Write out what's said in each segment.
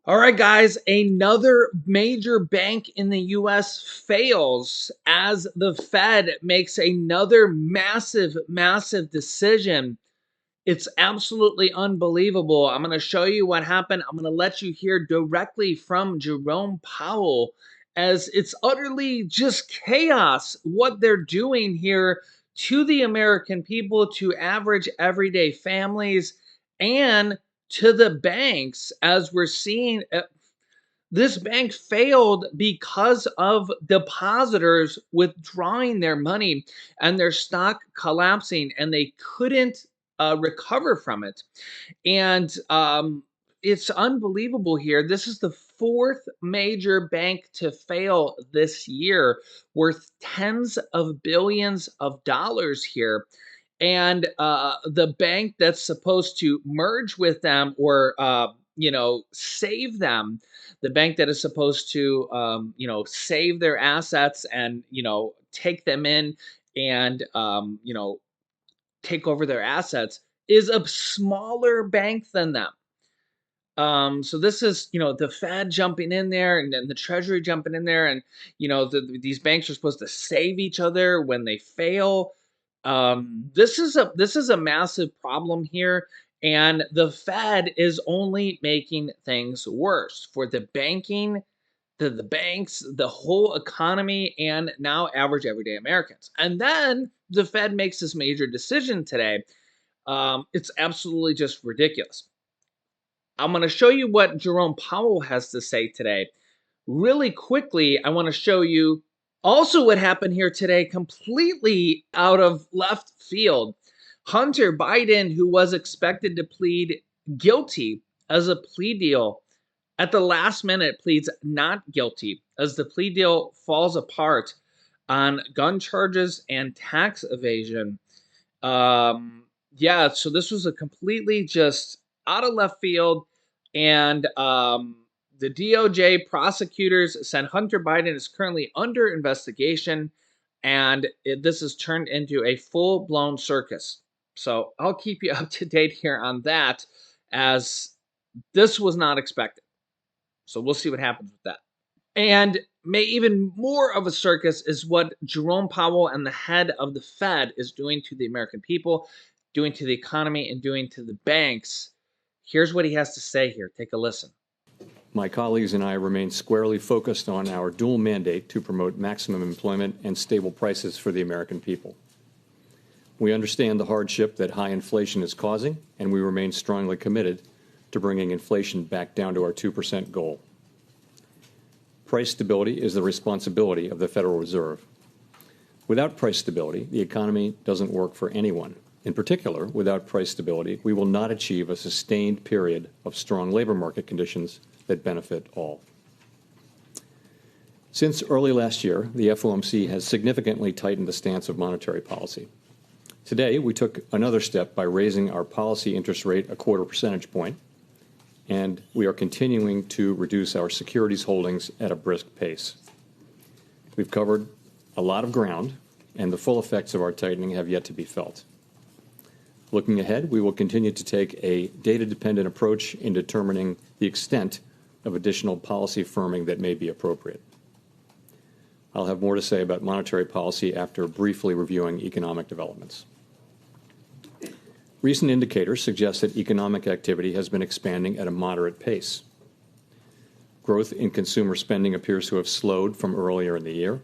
All right, guys, another major bank in the US fails as the Fed makes another massive decision. It's absolutely unbelievable. I'm going to show you what happened. I'm going to let you hear directly from Jerome Powell as it's utterly just chaos what they're doing here to the American people, to average everyday families, and to the banks, as we're seeing this bank failed because of depositors withdrawing their money and their stock collapsing, and they couldn't recover from it. And it's unbelievable here. This is the fourth major bank to fail this year, worth tens of billions of dollars here. And the bank that's supposed to merge with them or save them, the bank that is supposed to save their assets and take them in and take over their assets, is a smaller bank than them. So this is, the Fed jumping in there and then the Treasury jumping in there, and these banks are supposed to save each other when they fail. This is a massive problem here, and the Fed is only making things worse for the banking, the banks, the whole economy, and now average everyday Americans. And then the Fed makes this major decision today. It's absolutely just ridiculous. I'm going to show you what Jerome Powell has to say today. Really quickly, I want to show you also what happened here today, completely out of left field. Hunter Biden, who was expected to plead guilty as a plea deal, at the last minute pleads not guilty as the plea deal falls apart on gun charges and tax evasion. Yeah, so this was a completely just out of left field, and the DOJ prosecutors said Hunter Biden is currently under investigation, and this has turned into a full-blown circus. So I'll keep you up to date here on that, as this was not expected. So we'll see what happens with that. And even more of a circus is what Jerome Powell and the head of the Fed is doing to the American people, doing to the economy, and doing to the banks. Here's what he has to say here. Take a listen. My colleagues and I remain squarely focused on our dual mandate to promote maximum employment and stable prices for the American people. We understand the hardship that high inflation is causing, and we remain strongly committed to bringing inflation back down to our 2% goal. Price stability is the responsibility of the Federal Reserve. Without price stability, the economy doesn't work for anyone. In particular, without price stability, we will not achieve a sustained period of strong labor market conditions that benefit all. Since early last year, the FOMC has significantly tightened the stance of monetary policy. Today, we took another step by raising our policy interest rate a 1/4 percentage point, and we are continuing to reduce our securities holdings at a brisk pace. We've covered a lot of ground, and the full effects of our tightening have yet to be felt. Looking ahead, we will continue to take a data-dependent approach in determining the extent of additional policy firming that may be appropriate. I'll have more to say about monetary policy after briefly reviewing economic developments. Recent indicators suggest that economic activity has been expanding at a moderate pace. Growth in consumer spending appears to have slowed from earlier in the year.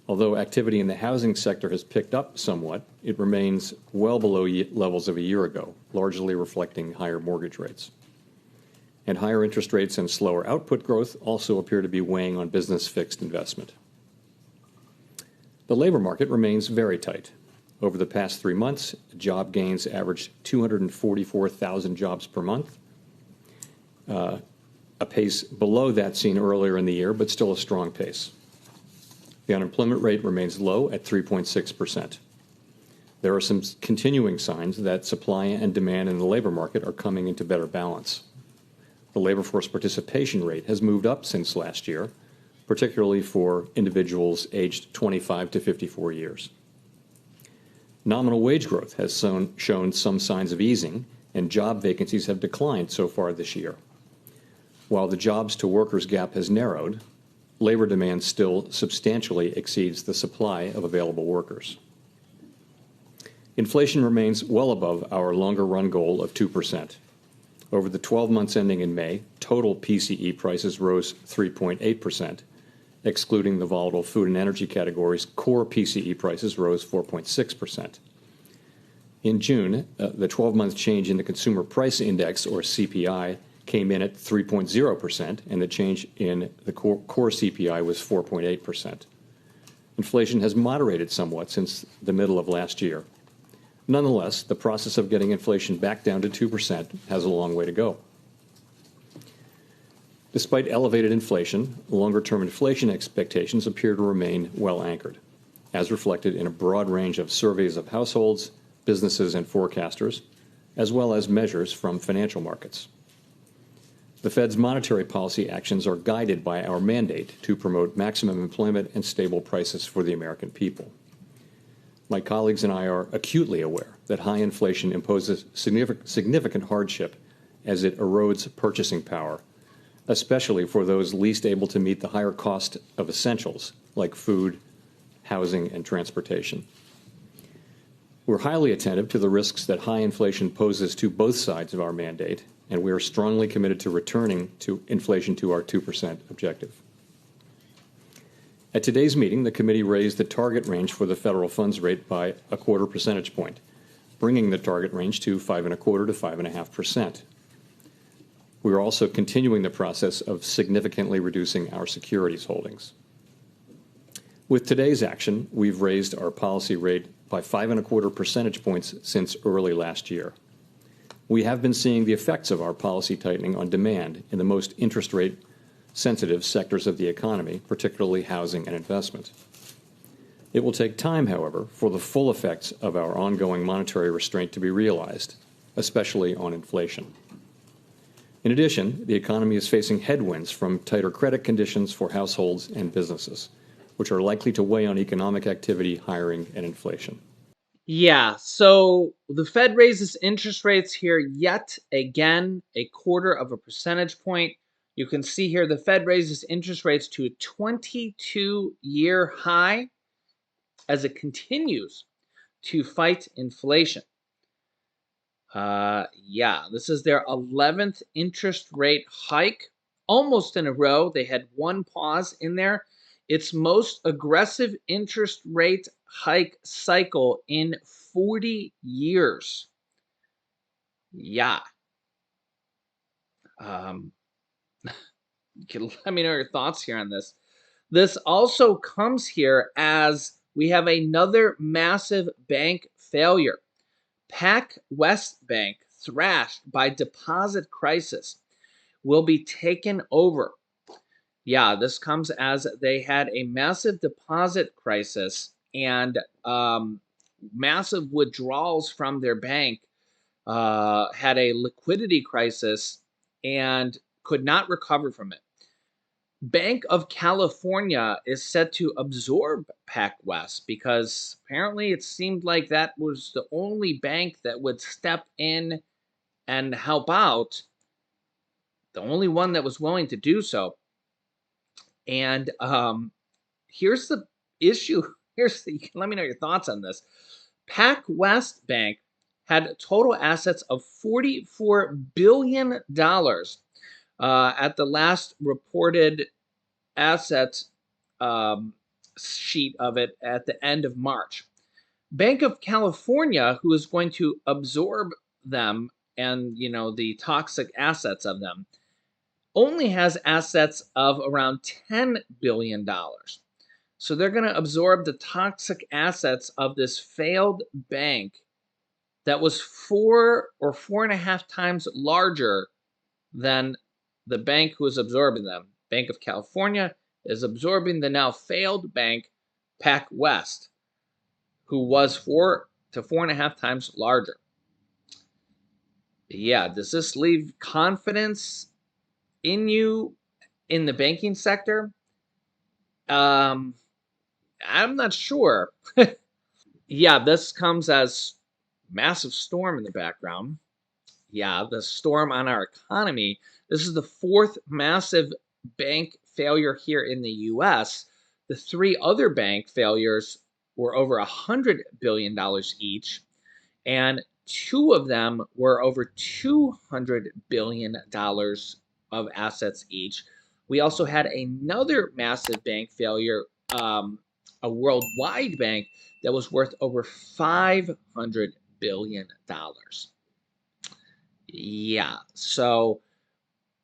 Although activity in the housing sector has picked up somewhat, it remains well below levels of a year ago, largely reflecting higher mortgage rates. And higher interest rates and slower output growth also appear to be weighing on business fixed investment. The labor market remains very tight. Over the past 3 months, job gains averaged 244,000 jobs per month, a pace below that seen earlier in the year, but still a strong pace. The unemployment rate remains low at 3.6%. There are some continuing signs that supply and demand in the labor market are coming into better balance. The labor force participation rate has moved up since last year, particularly for individuals aged 25 to 54 years. Nominal wage growth has shown some signs of easing, and job vacancies have declined so far this year. While the jobs to workers gap has narrowed, labor demand still substantially exceeds the supply of available workers. Inflation remains well above our longer run goal of 2%. Over the 12 months ending in May, total PCE prices rose 3.8%. Excluding the volatile food and energy categories, core PCE prices rose 4.6%. In June, the 12-month change in the Consumer Price Index, or CPI, came in at 3.0%, and the change in the core CPI was 4.8%. Inflation has moderated somewhat since the middle of last year. Nonetheless, the process of getting inflation back down to 2% has a long way to go. Despite elevated inflation, longer-term inflation expectations appear to remain well anchored, as reflected in a broad range of surveys of households, businesses, and forecasters, as well as measures from financial markets. The Fed's monetary policy actions are guided by our mandate to promote maximum employment and stable prices for the American people. My colleagues and I are acutely aware that high inflation imposes significant hardship as it erodes purchasing power, especially for those least able to meet the higher cost of essentials like food, housing, and transportation. We're highly attentive to the risks that high inflation poses to both sides of our mandate, and we are strongly committed to returning to inflation to our 2% objective. At today's meeting, the committee raised the target range for the federal funds rate by a quarter percentage point, bringing the target range to 5.25% to 5.5%. We are also continuing the process of significantly reducing our securities holdings. With today's action, we've raised our policy rate by 5.25 percentage points since early last year. We have been seeing the effects of our policy tightening on demand in the most interest rate sensitive sectors of the economy, particularly housing and investment. It will take time, however, for the full effects of our ongoing monetary restraint to be realized, especially on inflation. In addition, the economy is facing headwinds from tighter credit conditions for households and businesses, which are likely to weigh on economic activity, hiring, and inflation. Yeah, so the Fed raises interest rates here yet again, a quarter of a percentage point. You can see here the Fed raises interest rates to a 22-year high as it continues to fight inflation. Yeah, this is their 11th interest rate hike, almost in a row. They had one pause in there. Its most aggressive interest rate hike cycle in 40 years. Yeah. You can let me know your thoughts here on this. This also comes here as we have another massive bank failure. PacWest Bank, thrashed by deposit crisis, will be taken over. Yeah, this comes as they had a massive deposit crisis and massive withdrawals from their bank, had a liquidity crisis, and could not recover from it. Bank of California is set to absorb PacWest because apparently it seemed like that was the only bank that would step in and help out, the only one that was willing to do so. And here's the issue. Let me know your thoughts on this. PacWest Bank had total assets of $44 billion at the last reported asset sheet of it at the end of March. Bank of California, who is going to absorb them and the toxic assets of them, only has assets of around $10 billion. So they're going to absorb the toxic assets of this failed bank that was 4 or 4.5 times larger than the bank who is absorbing them. Bank of California is absorbing the now failed bank, PacWest, who was 4 to 4.5 times larger. Yeah, does this leave confidence in you in the banking sector? I'm not sure. Yeah, this comes as massive storm in the background. Yeah, the storm on our economy. This is the fourth massive bank failure here in the US. The three other bank failures were over $100 billion each, and two of them were over $200 billion of assets each. We also had another massive bank failure, a worldwide bank that was worth over $500 billion. Yeah, so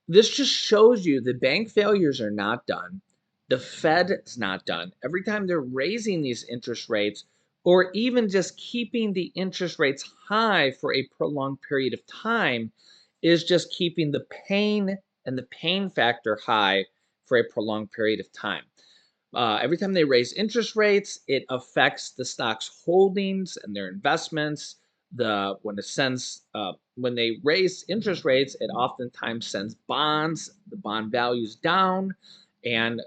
this just shows you the bank failures are not done. The Fed is not done. Every time they're raising these interest rates, or even just keeping the interest rates high for a prolonged period of time, is just keeping the pain and the pain factor high for a prolonged period of time. Every time they raise interest rates, it affects the stock's holdings and their investments. When they raise interest rates, it oftentimes sends bonds, the bond values down, and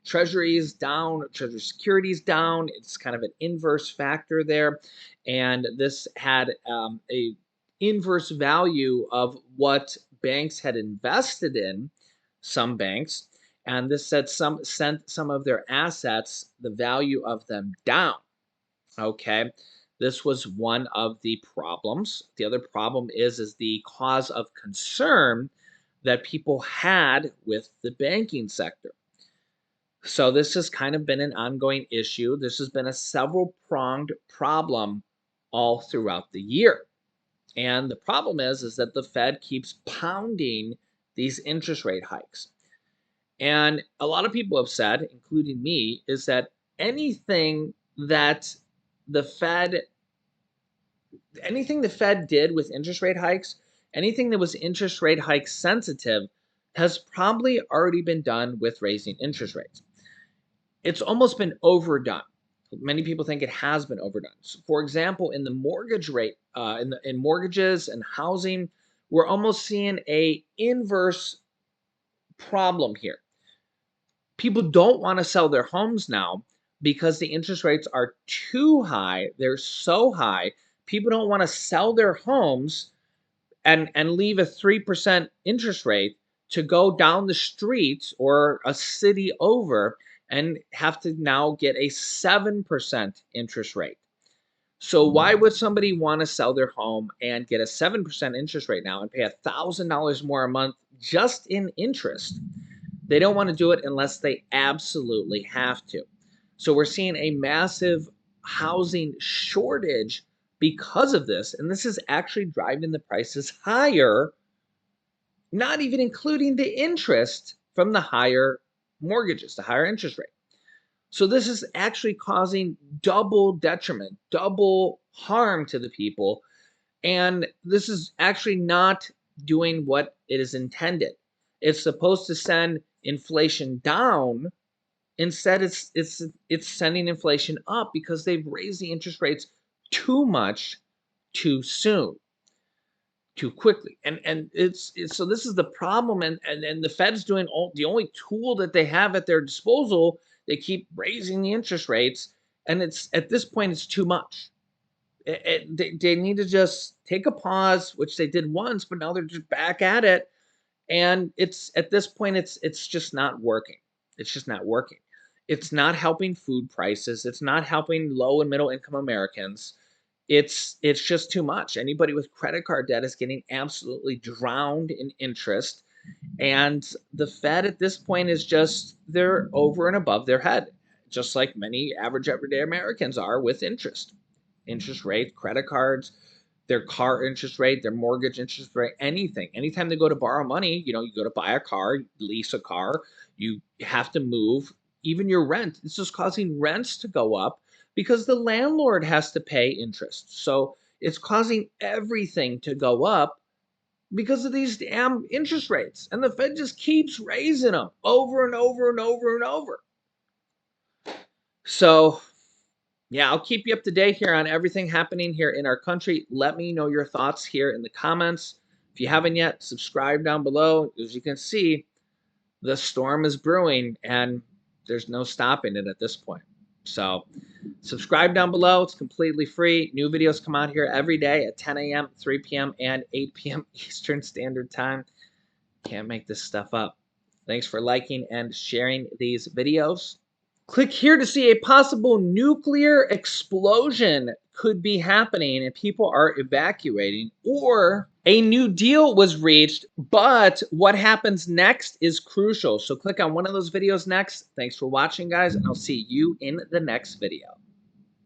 treasuries down, treasury securities down. It's kind of an inverse factor there, and this had a inverse value of what banks had invested in. Some banks, and this said sent some of their assets, the value of them, down. Okay, this was one of the problems. The other problem is the cause of concern that people had with the banking sector. So this has kind of been an ongoing issue. This has been a several pronged problem all throughout the year. And the problem is that the Fed keeps pounding these interest rate hikes. And a lot of people have said, including me, is that anything that the Fed, anything the Fed did with interest rate hikes, anything that was interest rate hike sensitive, has probably already been done with raising interest rates. It's almost been overdone. Many people think it has been overdone. So for example, in the mortgage rate, in mortgages and housing, we're almost seeing a inverse problem here. People don't want to sell their homes now because the interest rates are too high. They're so high. People don't want to sell their homes and leave a 3% interest rate to go down the street or a city over and have to now get a 7% interest rate. So why would somebody want to sell their home and get a 7% interest rate now and pay $1,000 more a month just in interest? They don't want to do it unless they absolutely have to. So we're seeing a massive housing shortage because of this, and this is actually driving the prices higher, not even including the interest from the higher mortgages, the higher interest rate. So this is actually causing double detriment, double harm to the people, and this is actually not doing what it is intended. It's supposed to send inflation down. Instead, it's sending inflation up because they've raised the interest rates too much, too soon, too quickly. And it's so this is the problem. And the Fed's doing the only tool that they have at their disposal. They keep raising the interest rates, and it's at this point it's too much. They need to just take a pause, which they did once, but now they're just back at it. And it's at this point, it's just not working. It's just not working. It's not helping food prices. It's not helping low and middle income Americans. It's just too much. Anybody with credit card debt is getting absolutely drowned in interest. And the Fed at this point is just they're over and above their head, just like many average everyday Americans are with interest rate, credit cards, their car interest rate, their mortgage interest rate, anything. Anytime they go to borrow money, you go to buy a car, lease a car, you have to move. Even your rent, this is causing rents to go up because the landlord has to pay interest. So it's causing everything to go up because of these damn interest rates. And the Fed just keeps raising them over and over and over and over. So yeah, I'll keep you up to date here on everything happening here in our country. Let me know your thoughts here in the comments. If you haven't yet, subscribe down below. As you can see, the storm is brewing and there's no stopping it at this point. So subscribe down below. It's completely free. New videos come out here every day at 10 a.m., 3 p.m., and 8 p.m. Eastern Standard Time. Can't make this stuff up. Thanks for liking and sharing these videos. Click here to see a possible nuclear explosion could be happening and people are evacuating, or a new deal was reached, but what happens next is crucial. So click on one of those videos next. Thanks for watching, guys, and I'll see you in the next video.